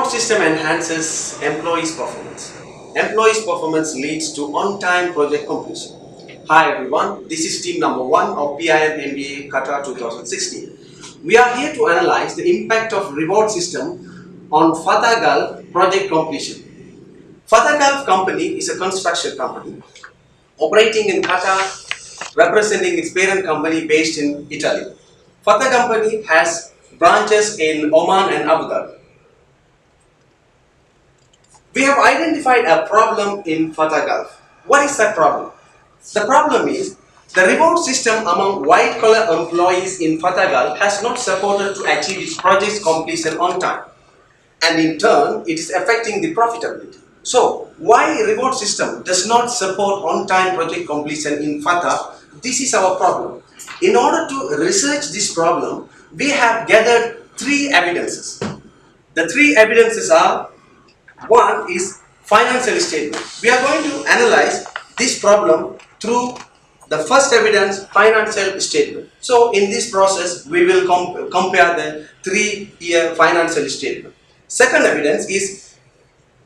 reward system enhances employees' performance. Employees' performance leads to on-time project completion. Hi everyone, this is team number 1 of PIM MBA Qatar 2016. We are here to analyze the impact of reward system on Fata Gulf project completion. Fata Gulf company is a construction company operating in Qatar, representing its parent company based in Italy. Fata company has branches in Oman and Abu Dhabi. We have identified a problem in Fata Gulf. What is that problem? The problem is the reward system among white-collar employees in Fata Gulf has not supported to achieve its project's completion on time, and in turn, it is affecting the profitability. So, why reward system does not support on-time project completion in Fata? This is our problem. In order to research this problem, we have gathered 3 evidences. The 3 evidences are: one is financial statement. We are going to analyze this problem through the first evidence, financial statement. So in this process, we will compare the 3-year financial statement. Second evidence is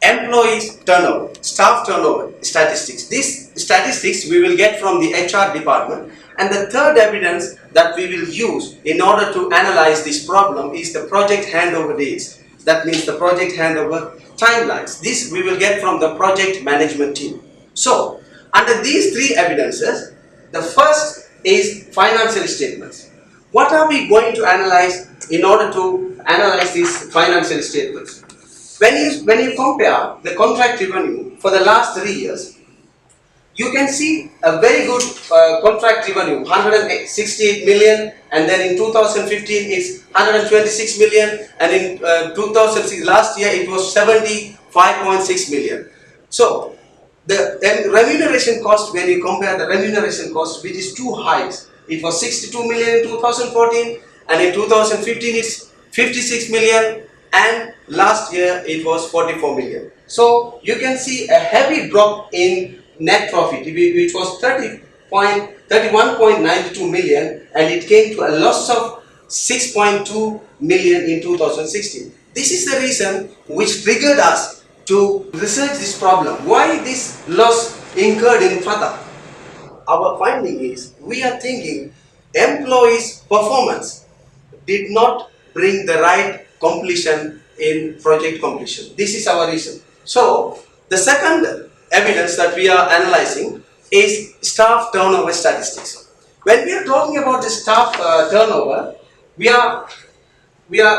employees turnover, staff turnover statistics. These statistics we will get from the HR department. And the third evidence that we will use in order to analyze this problem is the project handover dates. That means the project handover timelines. This we will get from the project management team. So, under these 3 evidences, the first is financial statements. What are we going to analyze in order to analyze these financial statements? When you compare the contract revenue for the last 3 years, you can see a very good contract revenue, 168 million, and then in 2015 it's 126 million, and in 2006 last year it was 75.6 million. So the remuneration cost, when you compare the remuneration cost, which is too high, it was 62 million in 2014, and in 2015 it's 56 million, and last year it was 44 million. So you can see a heavy drop in net profit, which was 31.92 million, and it came to a loss of 6.2 million in 2016. This is the reason which triggered us to research this problem. Why this loss incurred in Fata? Our finding is, we are thinking employees' performance did not bring the right completion in project completion. This is our reason. So the second evidence that we are analyzing is staff turnover statistics. When we are talking about the staff turnover, we are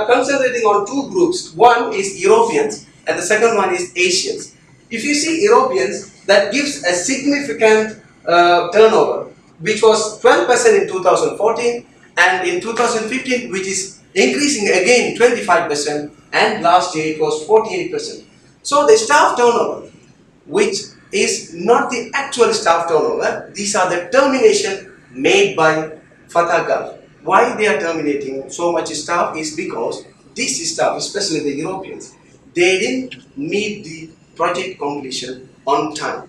concentrating on 2 groups. One is Europeans and the second one is Asians. If you see Europeans, that gives a significant turnover, which was 12% in 2014, and in 2015, which is increasing again 25%, and last year it was 48%. So the staff turnover, which is not the actual staff turnover, these are the termination made by Fata Gulf. Why they are terminating so much staff is because this staff, especially the Europeans, they didn't meet the project completion on time.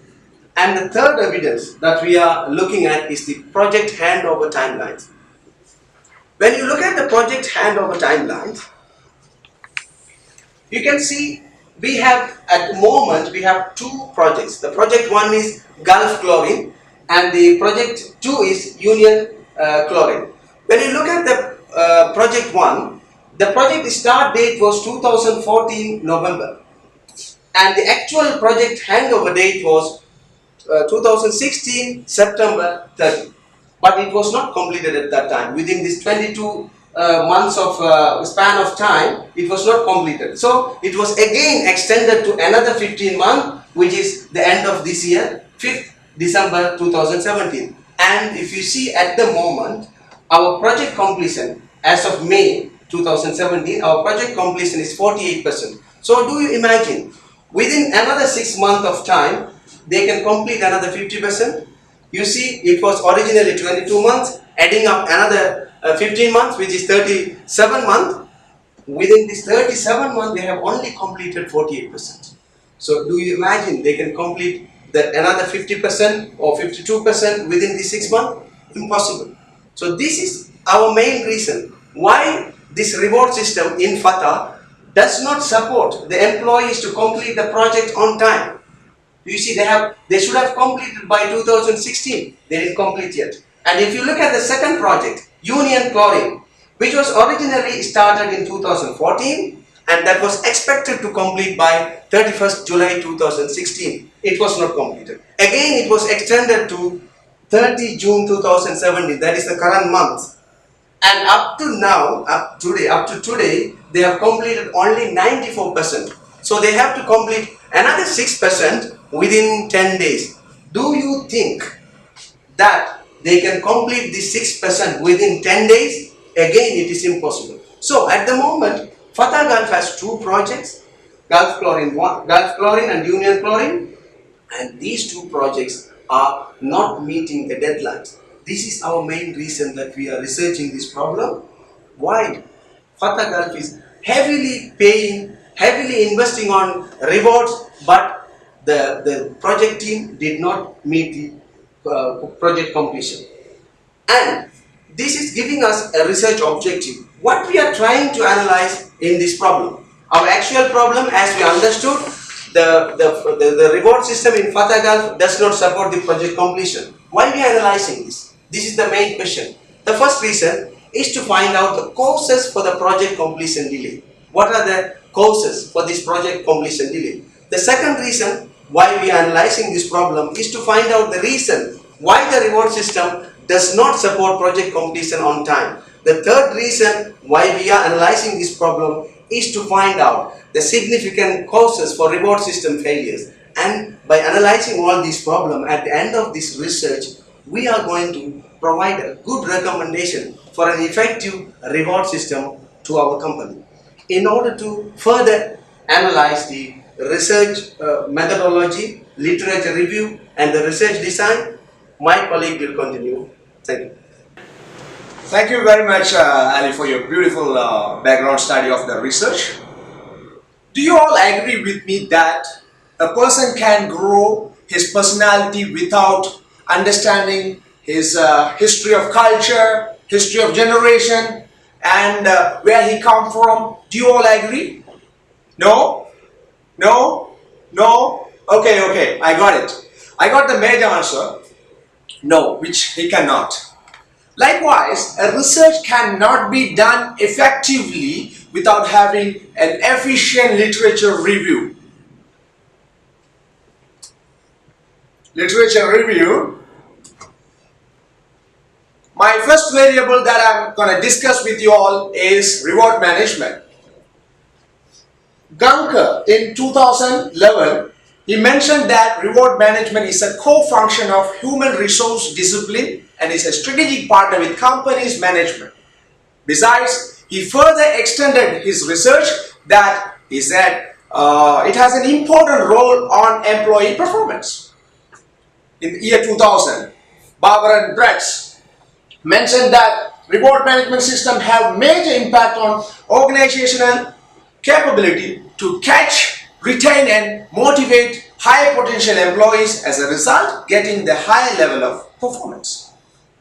And the third evidence that we are looking at is the project handover timelines. When you look at the project handover timelines, you can see we have, at the moment, we have 2 projects. The project 1 is Gulf Chlorine, and the project 2 is Union Chlorine. When you look at the project 1, the project start date was 2014 November, and the actual project handover date was 2016 September 30. But it was not completed at that time. Within this 22 months of span of time, it was not completed. So it was again extended to another 15 months, which is the end of this year, 5th December 2017. And if you see at the moment, our project completion as of May 2017, our project completion is 48%. So do you imagine, within another 6 months of time, they can complete another 50%? You see, it was originally 22 months, adding up another 15 months, which is 37 months. Within this 37 months, they have only completed 48%. So do you imagine they can complete another 50% or 52% within these 6 months? Impossible. So this is our main reason why this reward system in Fata does not support the employees to complete the project on time. You see, they should have completed by 2016. They didn't complete yet. And if you look at the second project, Union Chlorine, which was originally started in 2014 and that was expected to complete by 31st July 2016. It was not completed. Again, it was extended to 30 June 2017. That is the current month. And up to now, up to today, they have completed only 94%. So they have to complete another 6% within 10 days. Do you think that they can complete this 6% within 10 days? Again, it is impossible. So at the moment, Fata Gulf has two projects, Gulf Chlorine and Union Chlorine, and these two projects are not meeting the deadlines. This is our main reason that we are researching this problem. Why? Fata Gulf is heavily paying, heavily investing on rewards, but the project team did not meet the project completion. And this is giving us a research objective. What we are trying to analyze in this problem. Our actual problem, as we understood, the reward system in Fata Gulf does not support the project completion. Why we are analyzing this? This is the main question. The first reason is to find out the causes for the project completion delay. What are the causes for this project completion delay? The second reason why we are analyzing this problem is to find out the reason why the reward system does not support project completion on time. The third reason why we are analyzing this problem is to find out the significant causes for reward system failures. And by analyzing all these problems, at the end of this research, we are going to provide a good recommendation for an effective reward system to our company. In order to further analyze the research methodology, literature review, and the research design, my colleague will continue. Thank you. Thank you very much, Ali, for your beautiful background study of the research. Do you all agree with me that a person can grow his personality without understanding his history of culture, history of generation, and where he come from? Do you all agree? No? No? No? Okay, I got it. I got the major answer. No, which he cannot. Likewise, a research cannot be done effectively without having an efficient literature review. Literature review. My first variable that I'm going to discuss with you all is reward management. Gunker in 2011, he mentioned that reward management is a core function of human resource discipline and is a strategic partner with company's management. Besides, he further extended his research that he said it has an important role on employee performance. In the year 2000, Barber and Bretz mentioned that reward management systems have major impact on organizational capability to catch, retain and motivate high potential employees, as a result getting the high level of performance.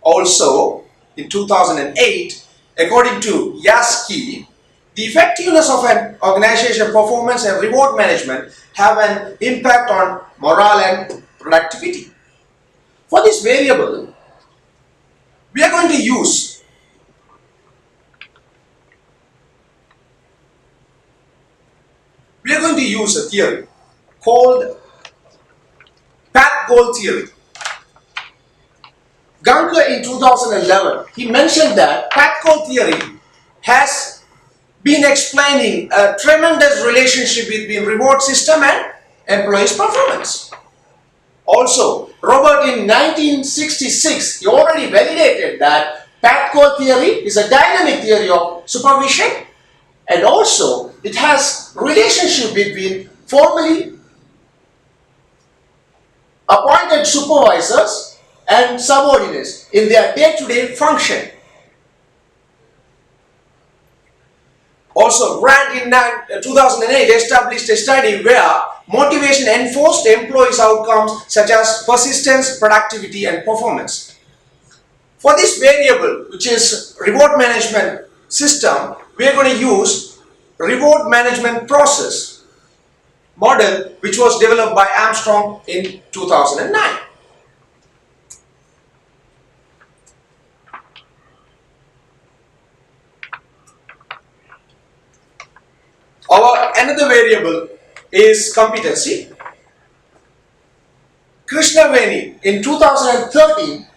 Also, in 2008, according to Yaski, the effectiveness of an organization performance and reward management have an impact on morale and productivity. For this variable, we are going to use a theory called path goal theory. Gunker in 2011, he mentioned that path goal theory has been explaining a tremendous relationship between reward system and employees' performance. Also, Robert in 1966, he already validated that path goal theory is a dynamic theory of supervision, and also it has relationship between formally appointed supervisors and subordinates in their day-to-day function. Also, Grant in 2008 established a study where motivation enforced employees' outcomes such as persistence, productivity, and performance. For this variable, which is reward management system, we are going to use reward management process model which was developed by Armstrong in 2009. Our another variable is competency. Krishnaveni in 2013,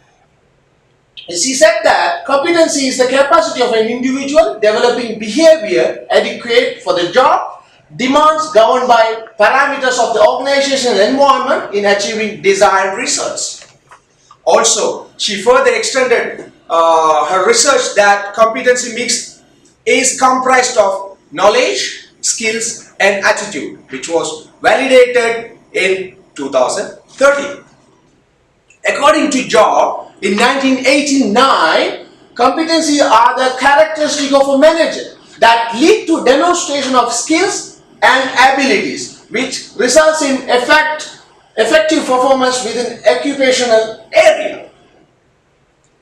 she said that competency is the capacity of an individual developing behavior adequate for the job, demands governed by parameters of the organizational environment in achieving desired results. Also, she further extended her research that competency mix is comprised of knowledge, skills, and attitude, which was validated in 2013. According to Job, in 1989, competencies are the characteristic of a manager that lead to demonstration of skills and abilities, which results in effective performance within occupational area.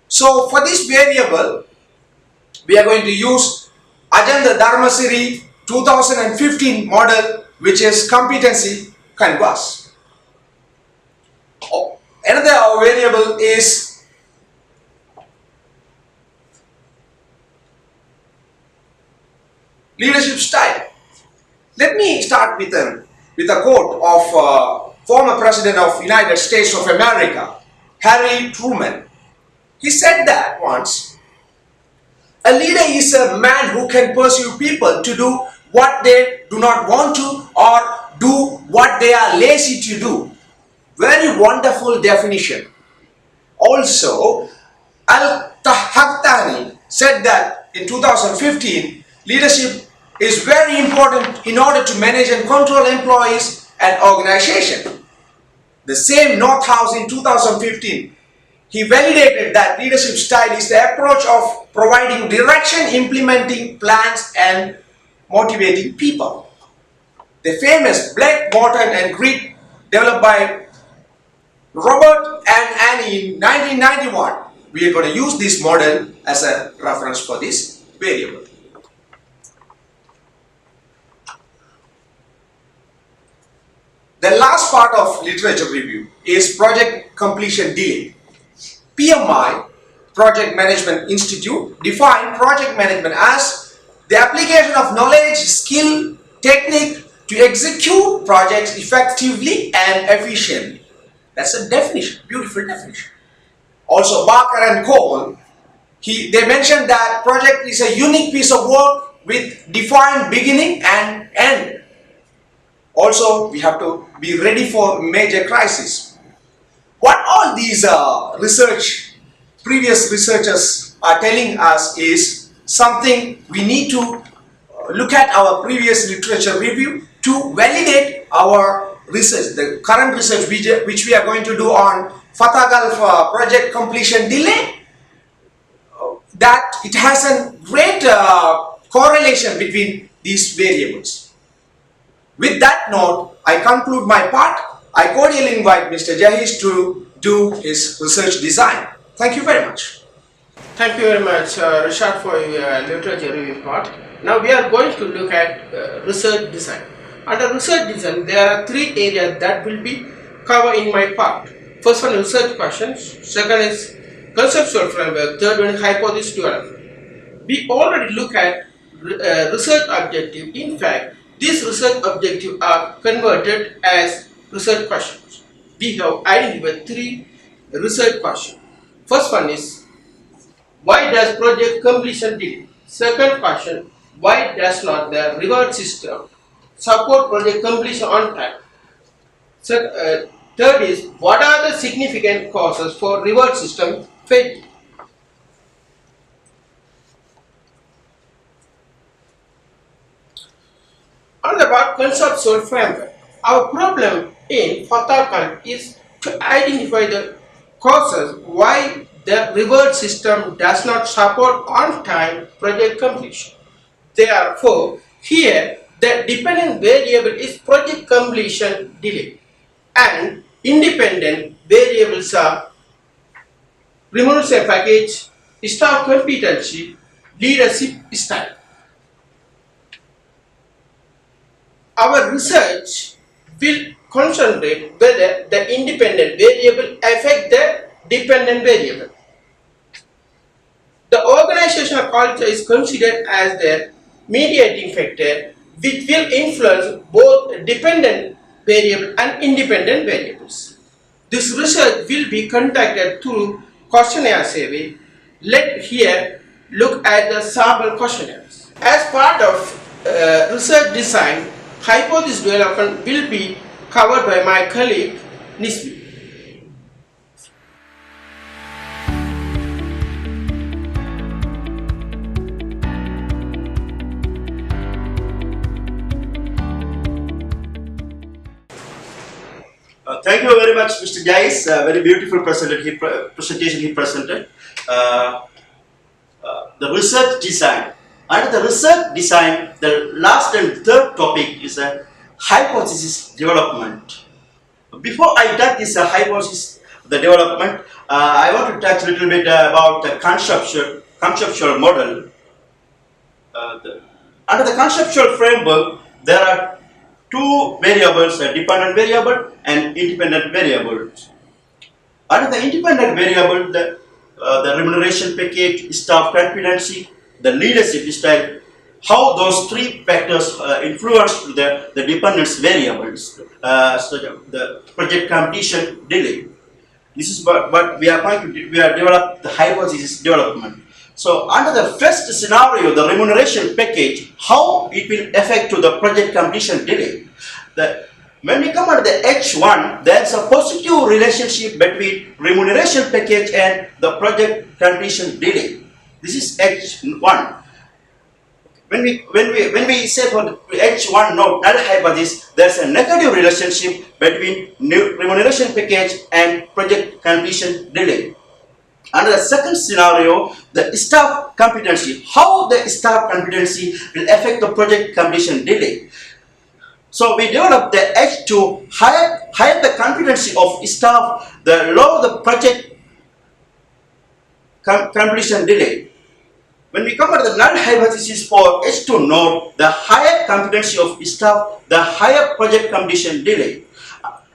So for this variable, we are going to use Ajanda Dharmasiri 2015 model, which is competency canvas. Another variable is leadership style. Let me start with a quote of former President of United States of America, Harry Truman. He said that once, a leader is a man who can pursue people to do what they do not want to or do what they are lazy to do. Very wonderful definition. Also, Al-Tahaktani said that in 2015, leadership is very important in order to manage and control employees and organization. The same Northouse in 2015, he validated that leadership style is the approach of providing direction, implementing plans, and motivating people. The famous Black, Morton, and Grid developed by Robert and Annie in 1991. We are going to use this model as a reference for this variable. The last part of literature review is project completion delay. PMI, Project Management Institute, define project management as the application of knowledge, skill, technique to execute projects effectively and efficiently. That's a definition, beautiful definition. Also, Barker and Cole, they mentioned that project is a unique piece of work with defined beginning and end. Also, we have to be ready for major crisis. What all these previous researchers are telling us is something we need to look at our previous literature review to validate our research, the current research which we are going to do on Fata Gulf project completion delay, that it has a great correlation between these variables. With that note, I conclude my part. I cordially invite Mr. Jahish to do his research design. Thank you very much. Thank you very much, Rishad, for your literature review part. Now we are going to look at research design. Under research design, there are three areas that will be covered in my part. First one is research questions, second is conceptual framework, third one is hypothesis development. We already look at research objective. In fact, these research objectives are converted as research questions. We have identified three research questions. First one is, why does project completion delay? Second question, why does not the reward system support project completion on time? Third is, what are the significant causes for reward system failure? On about conceptual framework, our problem in Fata is to identify the causes why the reward system does not support on-time project completion. Therefore, here the dependent variable is project completion delay and independent variables are remuneration package, staff competency, leadership style. our research will concentrate whether the independent variable affect the dependent variable. The organizational culture is considered as the mediating factor which will influence both dependent variable and independent variables. This research will be conducted through questionnaire survey. Let here look at the sample questionnaires. As part of research design, hypothesis development will be covered by my colleague Nisbi. Thank you very much, Mr. Jais. Very beautiful presentation he presented. The research design. Under the research design, the last and third topic is a hypothesis development. Before I touch this hypothesis, the development, I want to touch a little bit about the conceptual model. Under the conceptual framework, there are two variables, a dependent variable and independent variables. Under the independent variable, the remuneration package, staff competency, the leadership style, how those three factors influence the dependence variables, so the project completion delay. This is what we are going to do. We are develop the hypothesis development. So under the first scenario, the remuneration package, how it will affect to the project completion delay. When we come at the H1, there is a positive relationship between remuneration package and the project completion delay. This is H1. When we say for the H1 node, null hypothesis, there is a negative relationship between remuneration package and project completion delay. Under the second scenario, the staff competency, how the staff competency will affect the project completion delay. So we develop the H2, higher the competency of staff, the lower the project completion delay. When we come to the null hypothesis for H2 node, the higher competency of staff, the higher project completion delay.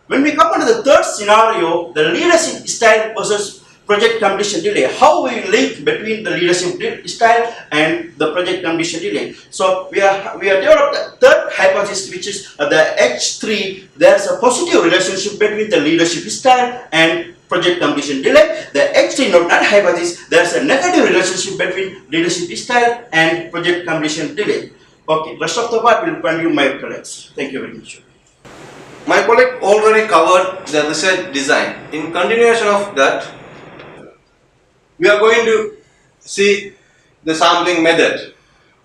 When we come to the third scenario, the leadership style versus project completion delay, how we link between the leadership style and the project completion delay. So we are developed the third hypothesis, which is the H3. There's a positive relationship between the leadership style and project completion delay. The H3 node null hypothesis, there's a negative relationship between leadership style and project completion delay. Okay, rest of the part will continue my colleagues. Thank you very much. My colleague already covered the research design. In continuation of that, we are going to see the sampling method.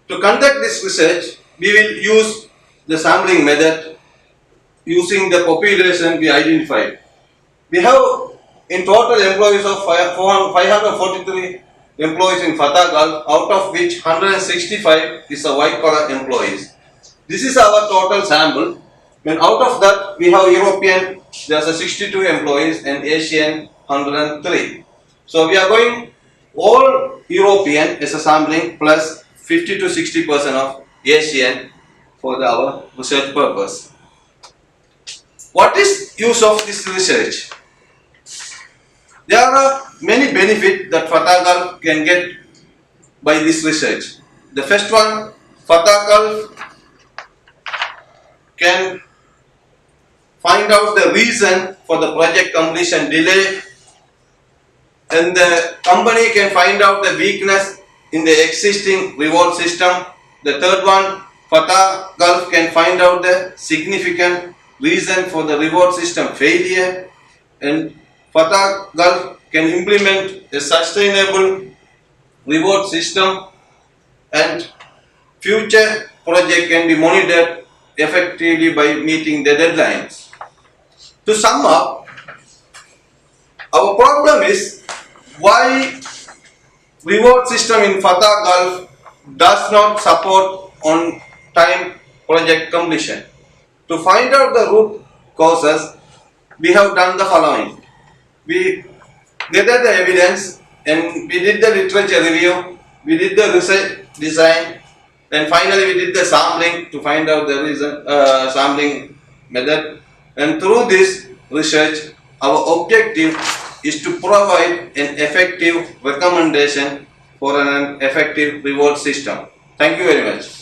To conduct this research, we will use the sampling method using the population we identified. We have in total employees of 543 employees in Fata Gulf, out of which 165 is a white collar employees. This is our total sample. And out of that, we have European, there's a 62 employees, and Asian 103. So we are going all European as a sampling plus 50 to 60% of Asian for our research purpose. What is use of this research? There are many benefits that Fata Gulf can get by this research. The first one, Fata Gulf can find out the reason for the project completion delay, and the company can find out the weakness in the existing reward system. The third one, Fata Gulf can find out the significant reason for the reward system failure, and Fata Gulf can implement a sustainable reward system, and future project can be monitored effectively by meeting the deadlines. To sum up, our problem is why reward system in Fata Gulf does not support on time project completion. To find out the root causes, we have done the following. We gathered the evidence and we did the literature review, we did the research design, Then finally we did the sampling to find out the reason, sampling method. And through this research, our objective is to provide an effective recommendation for an effective reward system. Thank you very much.